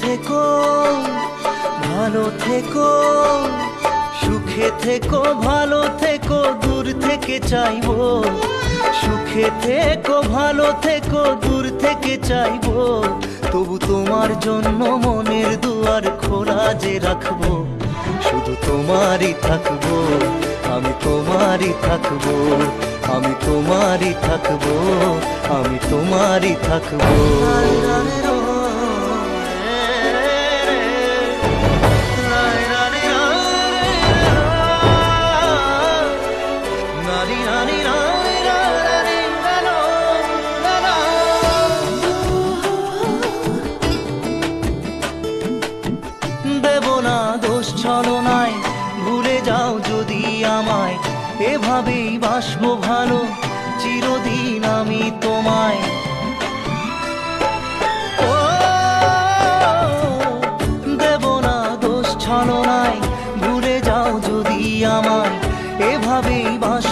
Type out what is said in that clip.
থেকো, ভালো থেকো, সুখে থেকো, ভালো থেকো, দূর থেকে চাইবো। সুখে থেকো, ভালো থেকো, দূর থেকে চাইবো। তবু তোমার জন্য মনের দুয়ার খোলা যে রাখবো। শুধু তোমারই থাকবো, আমি তোমারই থাকবো, আমি তোমারই থাকবো, আমি তোমারই থাকবো। দেব না দোষ ছলনায়, ভুলে যাও যদি আমায়। এভাবেই বাসবো ভালো চিরদিন আমি তোমায়। ও দেব না দোষ ছলনায়, ভুলে যাও যদি আমায়। এভাবেই বাস